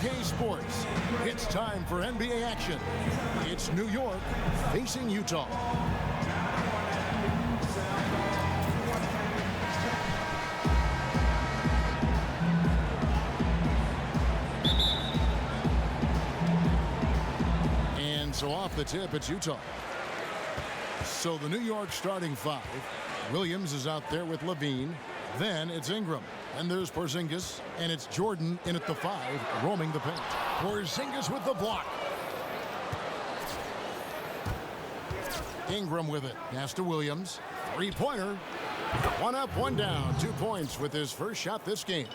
2K Sports. It's time for NBA action. It's New York facing Utah. And so off the tip, it's Utah. So the New York starting five. Williams is out there with Levine. Then it's Ingram. And there's Porzingis. And it's Jordan in at the 5, roaming the paint. Porzingis with the block. Ingram with it. Pass to Williams. Three-pointer. One up, one down. 2 points with his first shot this game.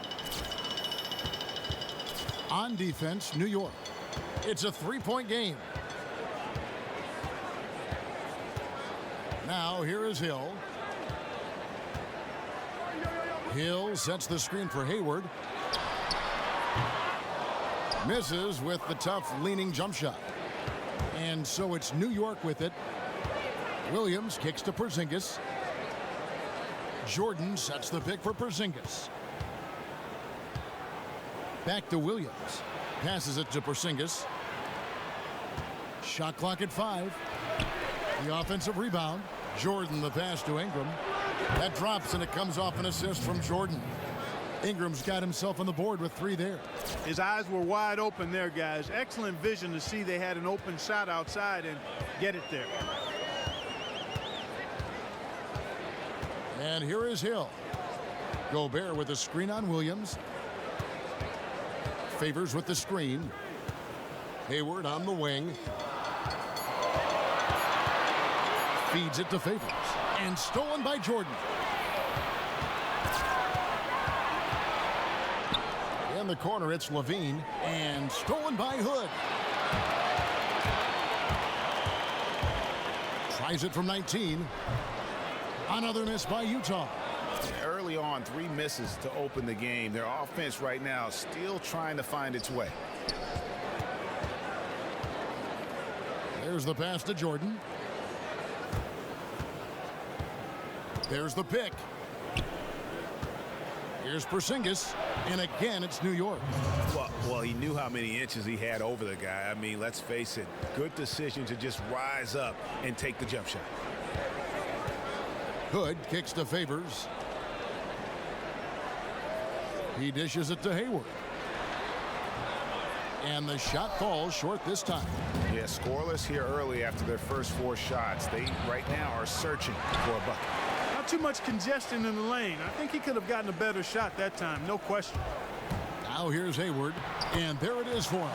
On defense, New York. It's a 3-point game. Now here is Hill. Hill sets the screen for Hayward. Misses with the tough leaning jump shot. And so it's New York with it. Williams kicks to Porzingis. Jordan sets the pick for Porzingis. Back to Williams. Passes it to Porzingis. Shot clock at 5. The offensive rebound. Jordan the pass to Ingram. That drops and it comes off an assist from Jordan. Ingram's got himself on the board with 3 there. His eyes were wide open there, guys. Excellent vision to see they had an open shot outside and get it there. And here is Hill. Gobert with a screen on Williams. Favors with the screen. Hayward on the wing. Feeds it to Favors. And stolen by Jordan. In the corner, it's Levine. And stolen by Hood. Tries it from 19. Another miss by Utah. Early on, 3 misses to open the game. Their offense right now still trying to find its way. There's the pass to Jordan. There's the pick. Here's Porzingis. And again, it's New York. Well, he knew how many inches he had over the guy. I mean, let's face it. Good decision to just rise up and take the jump shot. Hood kicks to Favors. He dishes it to Hayward. And the shot falls short this time. Yeah, scoreless here early after their first 4 shots. They right now are searching for a bucket. Not too much congestion in the lane. I think he could have gotten a better shot that time, no question. Now here's Hayward, and there it is for him.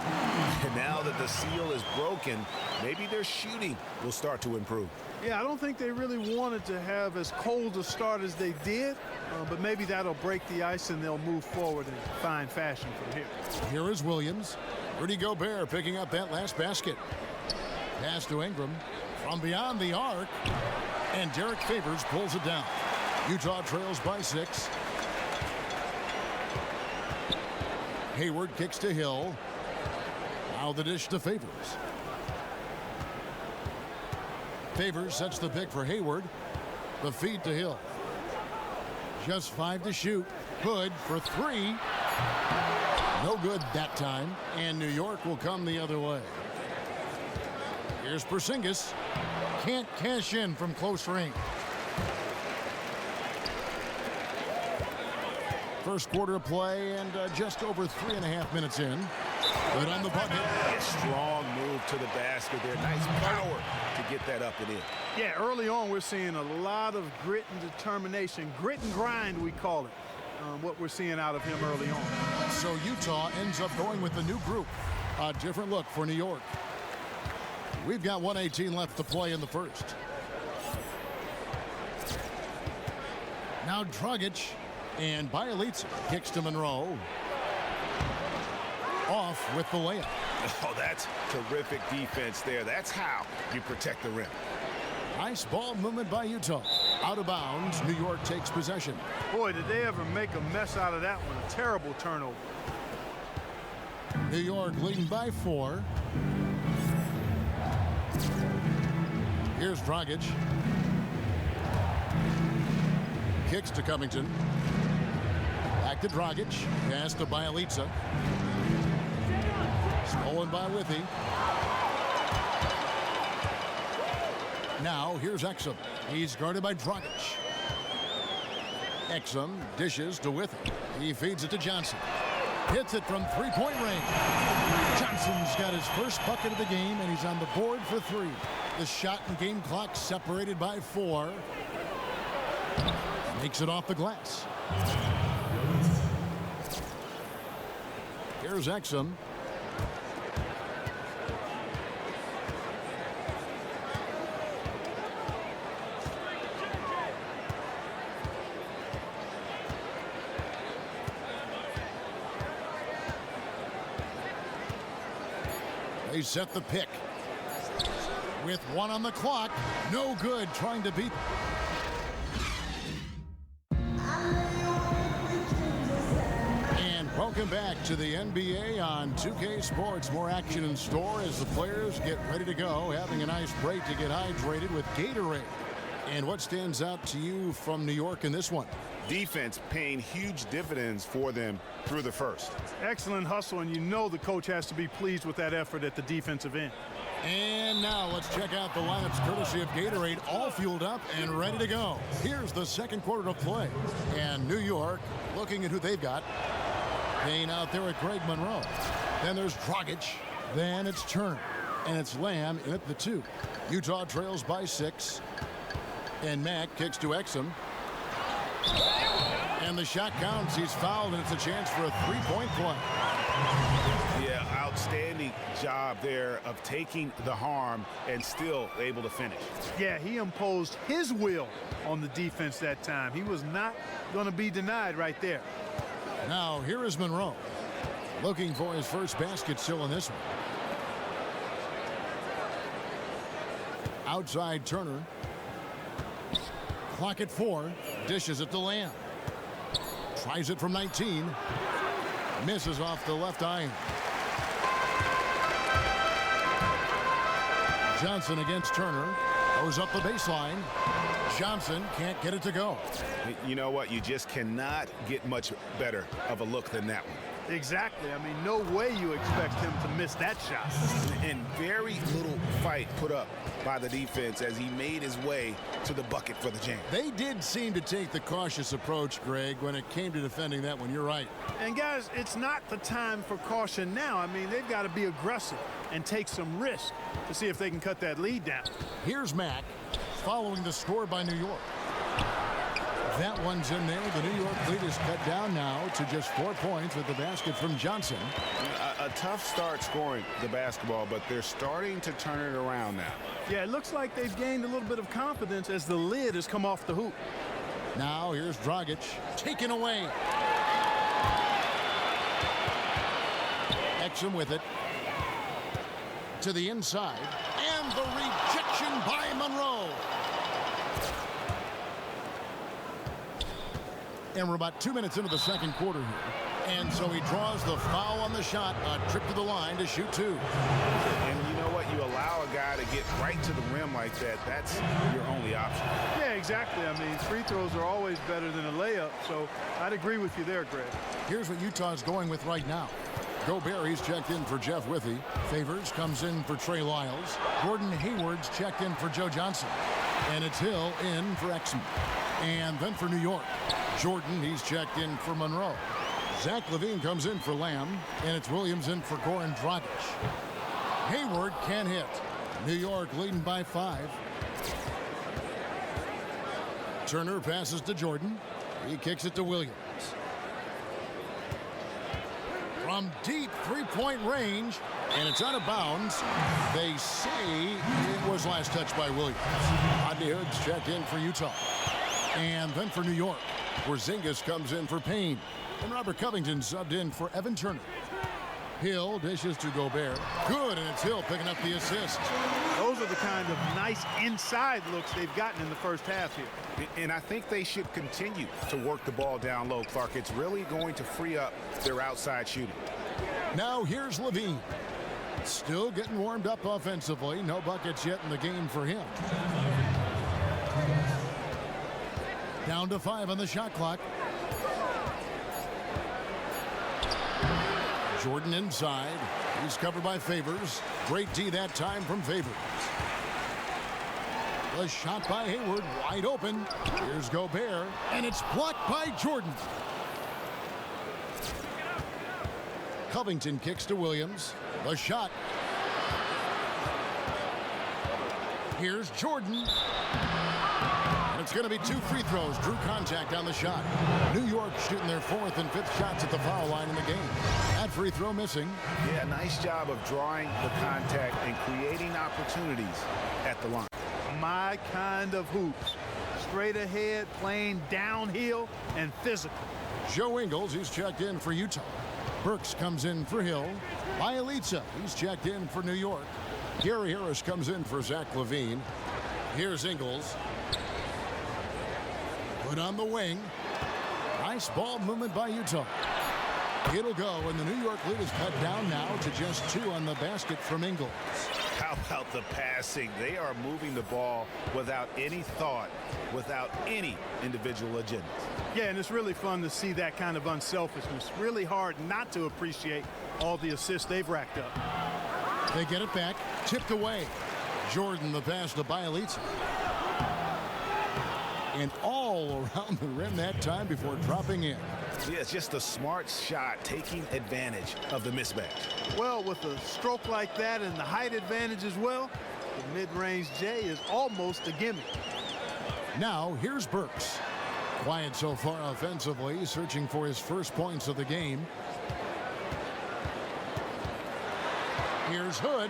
And now that the seal is broken, maybe their shooting will start to improve. Yeah, I don't think they really wanted to have as cold a start as they did, but maybe that'll break the ice and they'll move forward in fine fashion from here. Here is Williams. Rudy Gobert picking up that last basket. Pass to Ingram from beyond the arc, and Derek Favors pulls it down. Utah trails by 6. Hayward kicks to Hill. Now the dish to Favors. Favors sets the pick for Hayward. The feed to Hill. Just 5 to shoot. Hood for 3. No good that time. And New York will come the other way. Here's Porzingis. Can't cash in from close range. First quarter of play and just over 3.5 minutes in. Good on the bucket. A strong move to the basket there. Nice power to get that up and in. Yeah, early on we're seeing a lot of grit and determination. Grit and grind, we call it. What we're seeing out of him early on. So Utah ends up going with the new group. A different look for New York. We've got 1:18 left to play in the first. Now Dragic. And Bielitsa kicks to Monroe. Off with the layup. Oh, that's terrific defense there. That's how you protect the rim. Nice ball movement by Utah. Out of bounds, New York takes possession. Boy, did they ever make a mess out of that one. A terrible turnover. New York leading by 4. Here's Dragic. Kicks to Covington. Back to Dragic. Pass to Bielitsa. Stolen by Withy. Now here's Exum. He's guarded by Dragic. Exum dishes to Withy. He feeds it to Johnson. Hits it from three-point range. Johnson's got his first bucket of the game, and he's on the board for 3. The shot and game clock separated by 4. Makes it off the glass. Here's Exum. They set the pick. With 1 on the clock. No good trying to beat. And welcome back to the NBA on 2K Sports. More action in store as the players get ready to go. Having a nice break to get hydrated with Gatorade. And what stands out to you from New York in this one? Defense paying huge dividends for them through the first. Excellent hustle, and you know the coach has to be pleased with that effort at the defensive end. And now let's check out the lineups courtesy of Gatorade, all fueled up and ready to go. Here's the second quarter of play. And New York looking at who they've got. Payne out there with Greg Monroe. Then there's Dragic. Then it's Turner. And it's Lamb in at the 2. Utah trails by 6. And Mack kicks to Exum. And the shot counts. He's fouled, and it's a chance for a three-point play. Yeah, outstanding job there of taking the harm and still able to finish. Yeah, he imposed his will on the defense that time. He was not going to be denied right there. Now, here is Monroe. Looking for his first basket still in this one. Outside Turner. Clock at 4. Dishes it to Lamb. Tries it from 19. Misses off the left iron. Johnson against Turner. Goes up the baseline. Johnson can't get it to go. You know what? You just cannot get much better of a look than that one. Exactly. I mean, no way you expect him to miss that shot. And very little fight put up by the defense as he made his way to the bucket for the jam. They did seem to take the cautious approach, Greg, when it came to defending that one. You're right. And guys, it's not the time for caution now. I mean, they've got to be aggressive and take some risk to see if they can cut that lead down. Here's Mack following the score by New York. That one's in there. The New York lead is cut down now to just 4 points with the basket from Johnson. A tough start scoring the basketball, but they're starting to turn it around now. Yeah, it looks like they've gained a little bit of confidence as the lid has come off the hoop. Now here's Dragic taken away. Exum with it. To the inside. And the rejection by Monroe. And we're about 2 minutes into the second quarter here. And so he draws the foul on the shot. A trip to the line to shoot 2. And you know what? You allow a guy to get right to the rim like that. That's your only option. Yeah, exactly. I mean, free throws are always better than a layup. So I'd agree with you there, Greg. Here's what Utah's going with right now. Gobert, he's checked in for Jeff Withy. Favors comes in for Trey Lyles. Gordon Hayward's checked in for Joe Johnson. And it's Hill in for Exum. And then for New York, Jordan, he's checked in for Monroe. Zach LaVine comes in for Lamb, and it's Williams in for Goran Dragic. Hayward can't hit. New York leading by 5. Turner passes to Jordan. He kicks it to Williams. From deep three-point range, and it's out of bounds. They say it was last touched by Williams. Rodney Hood's checked in for Utah. And then for New York, Porzingis comes in for Payne. And Robert Covington subbed in for Evan Turner. Hill dishes to Gobert. Good, and it's Hill picking up the assist. Those are the kind of nice inside looks they've gotten in the first half here. And I think they should continue to work the ball down low, Clark. It's really going to free up their outside shooting. Now here's LaVine. Still getting warmed up offensively. No buckets yet in the game for him. Down to 5 on the shot clock. Jordan inside. He's covered by Favors. Great D that time from Favors. The shot by Hayward, wide open. Here's Gobert, and it's blocked by Jordan. Covington kicks to Williams. The shot. Here's Jordan. And it's going to be 2 free throws. Drew contact on the shot. New York shooting their 4th and 5th shots at the foul line in the game. That free throw missing. Yeah, nice job of drawing the contact and creating opportunities at the line. My kind of hoops. Straight ahead, playing downhill, and physical. Joe Ingles, he's checked in for Utah. Burks comes in for Hill. Bielitsa, he's checked in for New York. Gary Harris comes in for Zach LaVine. Here's Ingles. Put on the wing. Nice ball movement by Utah. It'll go, and the New York lead is cut down now to just 2 on the basket from Ingles. How about the passing? They are moving the ball without any thought, without any individual agenda. Yeah, and it's really fun to see that kind of unselfishness. Really hard not to appreciate all the assists they've racked up. They get it back, tipped away. Jordan the pass to Bielitsa. And all around the rim that time before dropping in. Yeah, it's just a smart shot, taking advantage of the mismatch. Well, with a stroke like that and the height advantage as well, the mid-range J is almost a gimme. Now, here's Burks. Quiet so far offensively, searching for his first points of the game. Here's Hood.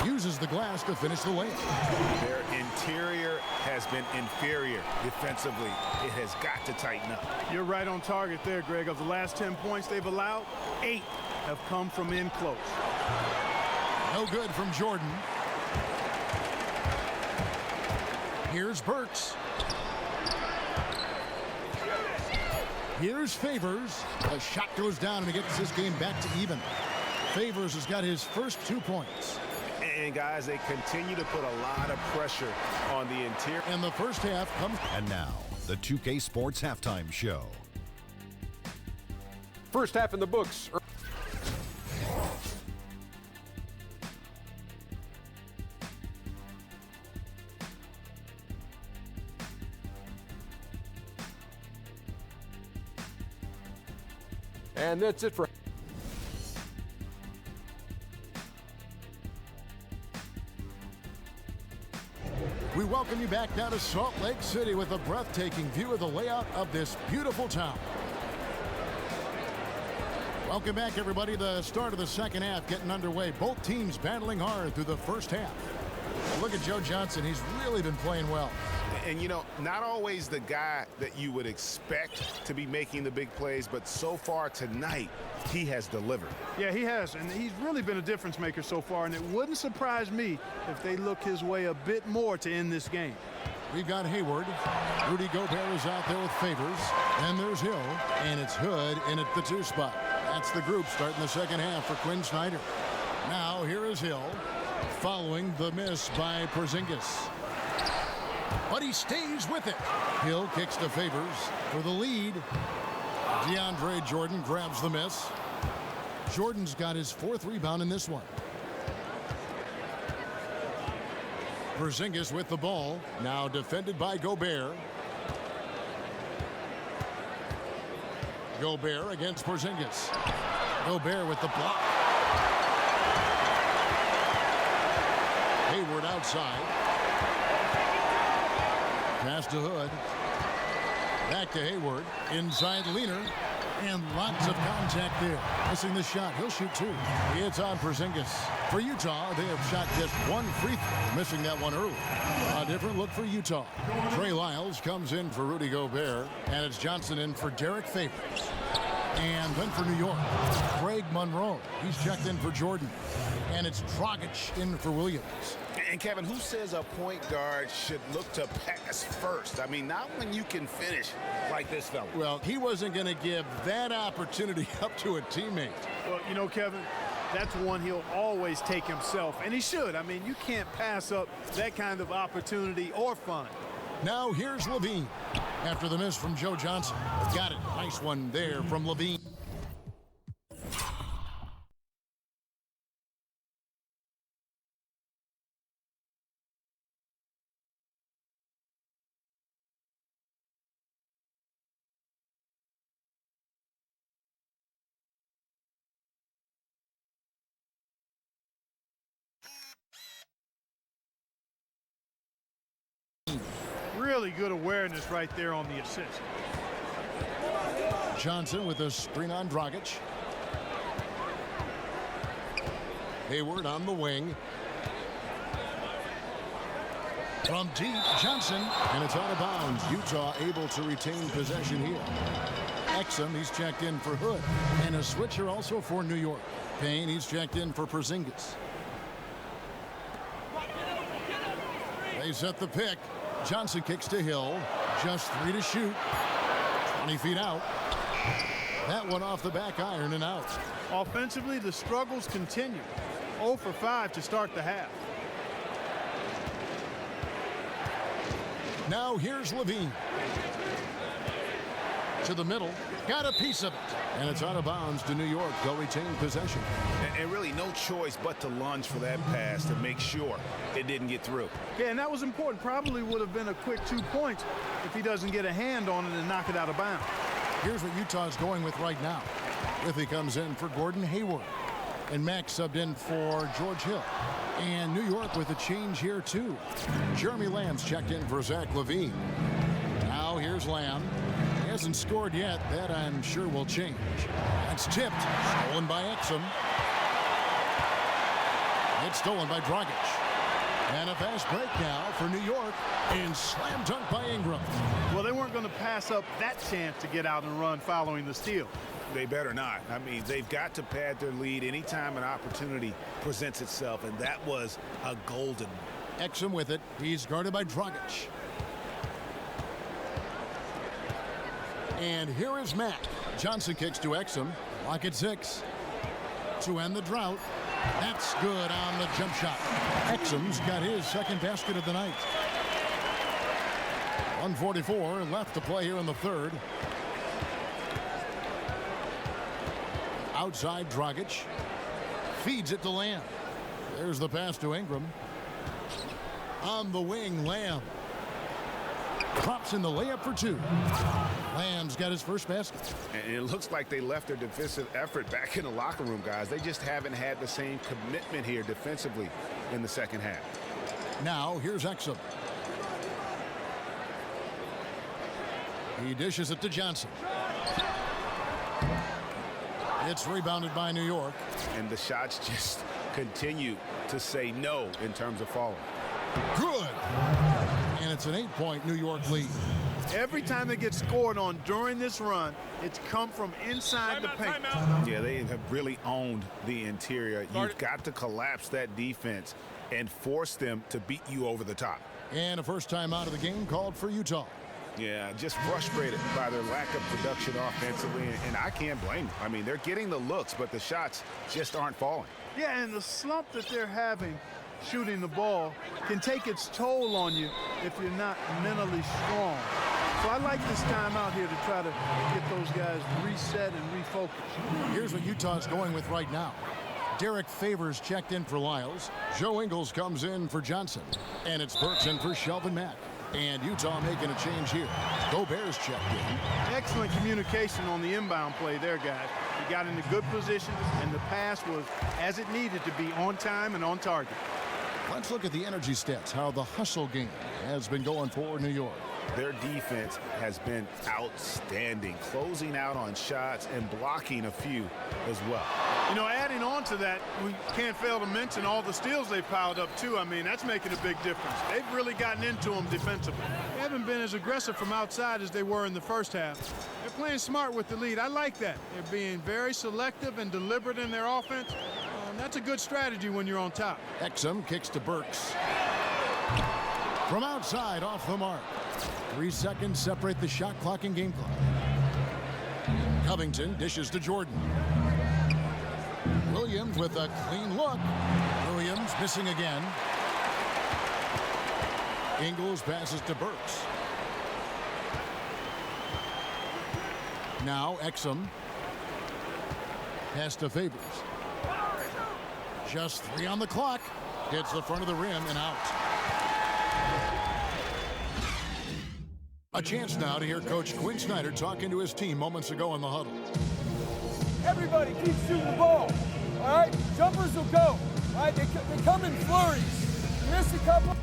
Uses the glass to finish the layup. Their interior has been inferior defensively. It has got to tighten up. You're right on target there, Greg. Of the last 10 points they've allowed, 8 have come from in close. No good from Jordan. Here's Burks. Here's Favors. The shot goes down and he gets this game back to even. Favors has got his first 2 points. And guys, they continue to put a lot of pressure on the interior. And the first half comes. And now, the 2K Sports Halftime Show. First half in the books. And that's it for. We welcome you back down to Salt Lake City with a breathtaking view of the layout of this beautiful town. Welcome back, everybody. The start of the second half getting underway. Both teams battling hard through the first half. Look at Joe Johnson. He's really been playing well. And, you know, not always the guy that you would expect to be making the big plays, but so far tonight, he has delivered. Yeah, he has, and he's really been a difference maker so far, and it wouldn't surprise me if they look his way a bit more to end this game. We've got Hayward. Rudy Gobert is out there with Favors. Then there's Hill, and it's Hood in at the 2 spot. That's the group starting the second half for Quinn Snyder. Now here is Hill, following the miss by Porzingis. But he stays with it. Hill kicks to Favors for the lead. DeAndre Jordan grabs the miss. Jordan's got his 4th rebound in this one. Porzingis with the ball. Now defended by Gobert. Gobert against Porzingis. Gobert with the block. Hayward outside. Pass to Hood. Back to Hayward. Inside Leaner. And lots of contact there. Missing the shot. He'll shoot 2. It's on Porzingis. For Utah, they have shot just 1 free throw, missing that one early. A different look for Utah. Trey Lyles comes in for Rudy Gobert. And it's Johnson in for Derek Favors. And then for New York, Greg Monroe. He's checked in for Jordan. And it's Dragic in for Williams. And Kevin, who says a point guard should look to pass first? I mean, not when you can finish like this fella. Well, he wasn't going to give that opportunity up to a teammate. Well, you know, Kevin, that's one he'll always take himself, and he should. I mean, you can't pass up that kind of opportunity or fun. Now here's LaVine. After the miss from Joe Johnson. Got it. Nice one there from LaVine. Really good awareness right there on the assist. Johnson with a screen on Dragic. Hayward on the wing. From deep, Johnson, and it's out of bounds. Utah able to retain possession here. Exum, he's checked in for Hood. And a switcher also for New York. Payne, he's checked in for Porzingis. They set the pick. Johnson kicks to Hill. Just 3 to shoot. 20 feet out. That one off the back iron and out. Offensively, the struggles continue. 0 for 5 to start the half. Now here's Levine. To the middle. Got a piece of it. And it's out of bounds to New York. They'll retain possession. And really no choice but to lunge for that pass to make sure it didn't get through. Yeah, and that was important. Probably would have been a quick 2 points if he doesn't get a hand on it and knock it out of bounds. Here's what Utah's going with right now. Withy comes in for Gordon Hayward. And Max subbed in for George Hill. And New York with a change here, too. Jeremy Lamb's checked in for Zach LaVine. Now here's Lamb. He hasn't scored yet. That, I'm sure, will change. That's tipped. Stolen by Exum. It's stolen by Dragic. And a fast break now for New York. And slam dunk by Ingram. Well, they weren't going to pass up that chance to get out and run following the steal. They better not. I mean, they've got to pad their lead anytime an opportunity presents itself, and that was a golden. Exum with it. He's guarded by Dragic. And here is Matt. Johnson kicks to Exum. Lock at 6. To end the drought. That's good on the jump shot. Exum's got his second basket of the night. 1:44 left to play here in the third. Outside Dragic. Feeds it to Lamb. There's the pass to Ingram. On the wing, Lamb. Drops in the layup for 2. Lamb's got his first basket. And it looks like they left their defensive effort back in the locker room, guys. They just haven't had the same commitment here defensively in the second half. Now, here's Exum. He dishes it to Johnson. It's rebounded by New York. And the shots just continue to say no in terms of falling. Good. And it's an 8-point New York lead. Every time they get scored on during this run, it's come from inside the paint. Yeah, they have really owned the interior. You've got to collapse that defense and force them to beat you over the top. And a first time out of the game called for Utah. Yeah, just frustrated by their lack of production offensively, and I can't blame them. I mean, they're getting the looks, but the shots just aren't falling. Yeah, and the slump that they're having shooting the ball can take its toll on you if you're not mentally strong. So I like this time out here to try to get those guys reset and refocus. Here's what Utah's going with right now. Derek Favors checked in for Lyles. Joe Ingles comes in for Johnson. And it's Burks in for Shelvin Mack. And Utah making a change here. Gobert's checked in. Excellent communication on the inbound play there, guys. He got into good position, and the pass was as it needed to be, on time and on target. Let's look at the energy stats, how the hustle game has been going for New York. Their defense has been outstanding, closing out on shots and blocking a few as well. You know, adding on to that, we can't fail to mention all the steals they've piled up, too. I mean, that's making a big difference. They've really gotten into them defensively. They haven't been as aggressive from outside as they were in the first half. They're playing smart with the lead. I like that. They're being very selective and deliberate in their offense. That's a good strategy when you're on top. Exum kicks to Burks. From outside, off the mark. 3 seconds separate the shot clock and game clock. Covington dishes to Jordan. Williams with a clean look. Williams missing again. Ingles passes to Burks. Now Exum. Pass to Favors. Just 3 on the clock. Hits the front of the rim and out. A chance now to hear Coach Quinn Snyder talking to his team moments ago in the huddle. Everybody keep shooting the ball. All right? Jumpers will go. All right? They come in flurries. Miss a couple.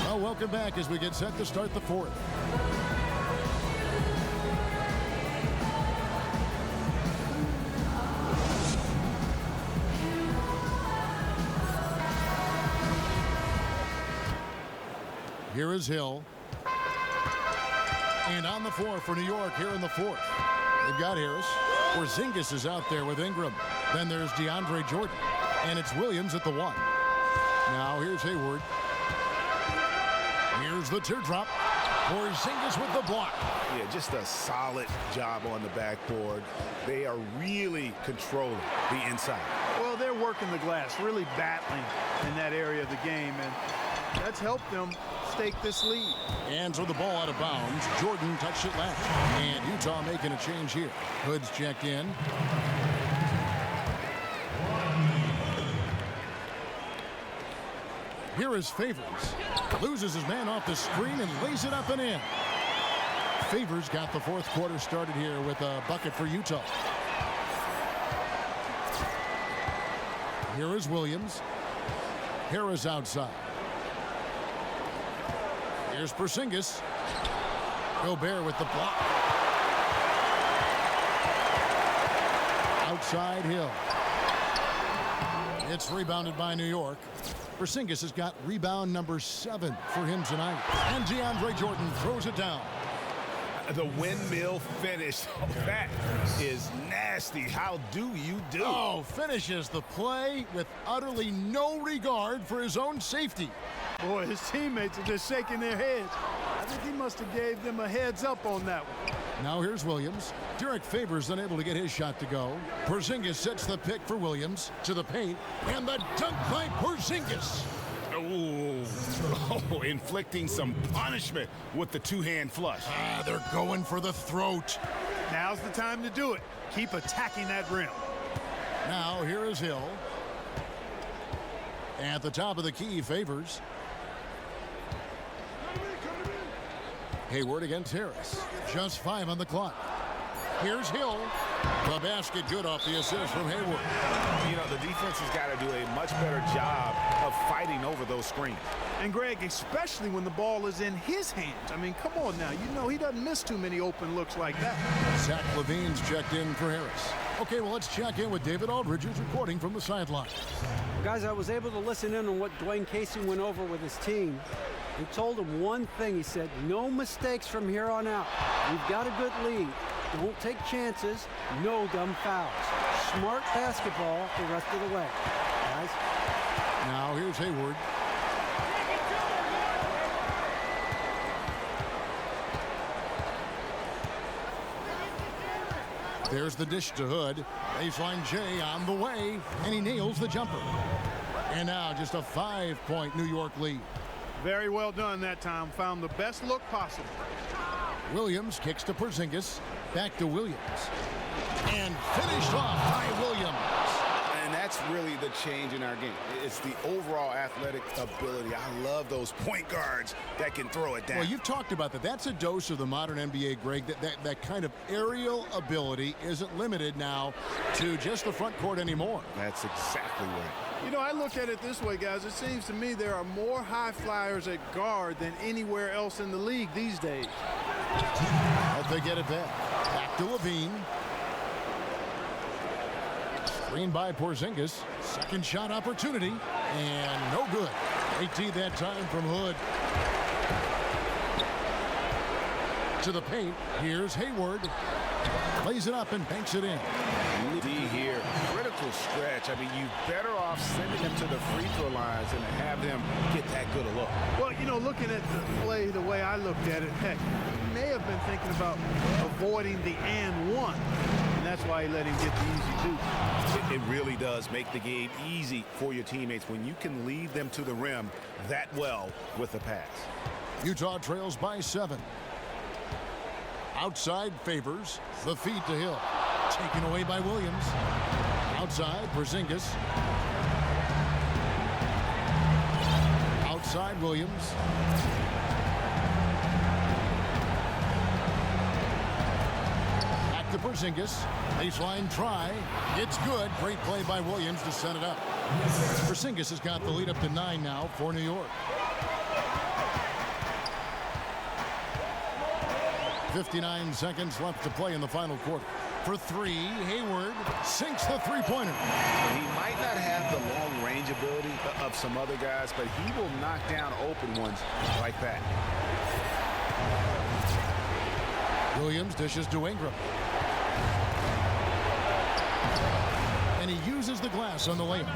Well, welcome back as we get set to start the fourth. Here is Hill. And on the floor for New York here in the fourth. They've got Harris. Porzingis is out there with Ingram. Then there's DeAndre Jordan. And it's Williams at the one. Now here's Hayward. Here's the teardrop. Porzingis with the block. Yeah, just a solid job on the backboard. They are really controlling the inside. Well, they're working the glass, really battling in that area of the game, and that's helped them stake this lead. And so the ball out of bounds. Jordan touched it last. And Utah making a change here. Hood's checked in. Here is Favors. Loses his man off the screen and lays it up and in. Favors got the fourth quarter started here with a bucket for Utah. Here is Williams. Harris outside. Here's Porzingis. Gobert with the block. Outside Hill. It's rebounded by New York. Porzingis has got rebound number 7 for him tonight. And DeAndre Jordan throws it down. The windmill finish. Oh, that is nasty. How do you do? Oh, finishes the play with utterly no regard for his own safety. Boy, his teammates are just shaking their heads. I think he must have gave them a heads up on that one. Now here's Williams. Derek Favors unable to get his shot to go. Porzingis sets the pick for Williams to the paint. And the dunk by Porzingis. Oh, inflicting some punishment with the two-hand flush. They're going for the throat. Now's the time to do it. Keep attacking that rim. Now here is Hill. At the top of the key, Favors. Hayward against Harris. Just 5 on the clock. Here's Hill. The basket good off the assist from Hayward. You know, the defense has got to do a much better job of fighting over those screens. And Greg, especially when the ball is in his hands. I mean, come on now. You know he doesn't miss too many open looks like that. Zach LaVine's checked in for Harris. Okay, well, let's check in with David Aldridge, who's reporting from the sideline. Guys, I was able to listen in on what Dwayne Casey went over with his team. He told him one thing. He said, no mistakes from here on out. We've got a good lead. Don't take chances. No dumb fouls. Smart basketball the rest of the way. Guys. Now here's Hayward. There's the dish to Hood. Baseline J on the way, and he nails the jumper. And now just a 5-point New York lead. Very well done that time. Found the best look possible. Williams kicks to Porzingis. Back to Williams. And finished off by Williams. And that's really the change in our game. It's the overall athletic ability. I love those point guards that can throw it down. Well, you've talked about that. That's a dose of the modern NBA, Greg. That kind of aerial ability isn't limited now to just the front court anymore. That's exactly right. You know, I look at it this way, guys. It seems to me there are more high flyers at guard than anywhere else in the league these days. Hope they get it back. Back to Levine. Screen by Porzingis. Second shot opportunity. And no good. 18 that time from Hood. To the paint. Here's Hayward. Lays it up and banks it in. D here. Critical stretch. I mean, you better off sending them to the free throw lines than to have them get that good a look. Well, you know, looking at the play the way I looked at it, heck, he may have been thinking about avoiding the and one. And that's why he let him get the easy two. It really does make the game easy for your teammates when you can lead them to the rim that well with a pass. Utah trails by 7. Outside Favors. The feed to Hill. Taken away by Williams. Outside Porzingis. Outside Williams. Back to Porzingis. Baseline try. It's good. Great play by Williams to set it up. Porzingis has got the lead up to 9 now for New York. 59 seconds left to play in the final quarter. For three, Hayward sinks the three-pointer. He might not have the long-range ability of some other guys, but he will knock down open ones like that. Williams dishes to Ingram. And he uses the glass on the layup.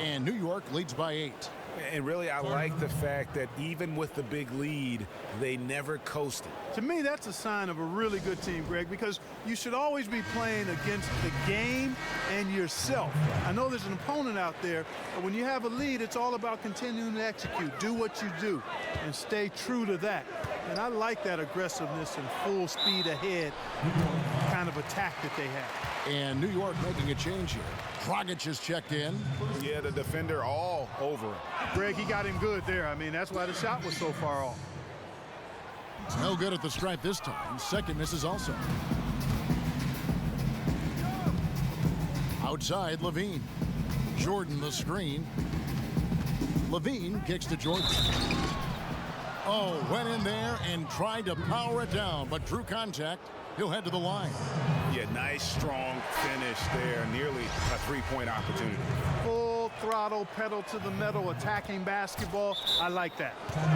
And New York leads by 8. And really, I like the fact that even with the big lead, they never coasted. To me, that's a sign of a really good team, Greg, because you should always be playing against the game and yourself. I know there's an opponent out there, but when you have a lead, it's all about continuing to execute. Do what you do and stay true to that. And I like that aggressiveness and full speed ahead kind of attack that they have. And New York making a change here. Dragic is checked in. Yeah, the defender all over him. Greg, he got him good there. I mean, that's why the shot was so far off. No good at the stripe this time. Second misses also. Outside, Levine. Jordan the screen. Levine kicks to Jordan. Oh, went in there and tried to power it down, but drew contact. He'll head to the line. Yeah, nice, strong finish there. Nearly a three-point opportunity. Full throttle, pedal to the metal, attacking basketball. I like that.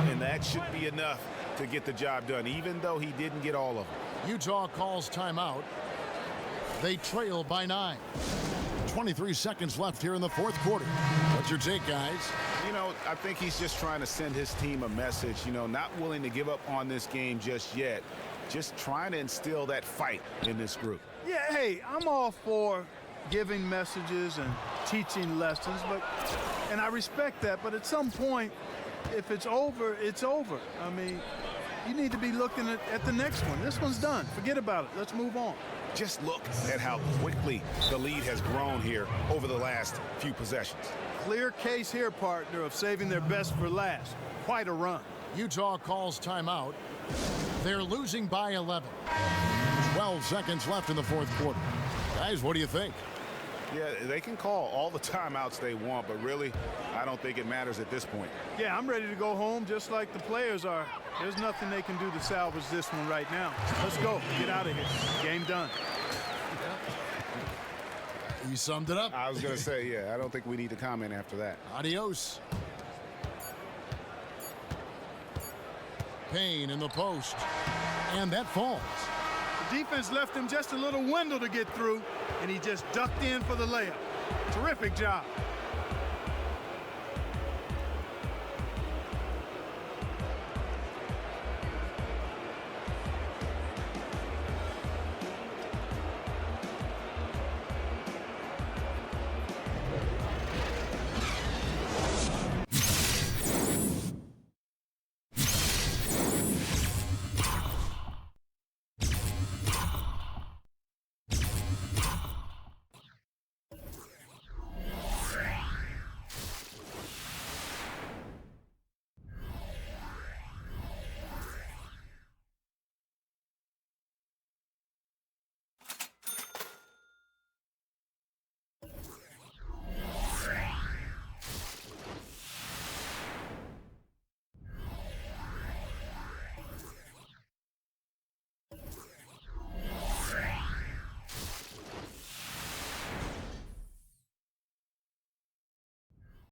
And that should be enough to get the job done, even though he didn't get all of them. Utah calls timeout. They trail by 9. 23 seconds left here in the fourth quarter. What's your take, guys? You know, I think he's just trying to send his team a message, you know, not willing to give up on this game just yet. Just trying to instill that fight in this group. Yeah, hey, I'm all for giving messages and teaching lessons, and I respect that, but at some point, if it's over, it's over. I mean, you need to be looking at the next one. This one's done. Forget about it. Let's move on. Just look at how quickly the lead has grown here over the last few possessions. Clear case here, partner, of saving their best for last. Quite a run. Utah calls timeout. They're losing by 11. 12 seconds left in the fourth quarter. Guys, what do you think? Yeah, they can call all the timeouts they want, but really, I don't think it matters at this point. Yeah, I'm ready to go home just like the players are. There's nothing they can do to salvage this one right now. Let's go. Get out of here. Game done. You summed it up. I was going to say, yeah, I don't think we need to comment after that. Adios. Payne in the post. And that falls. The defense left him just a little window to get through, and he just ducked in for the layup. Terrific job.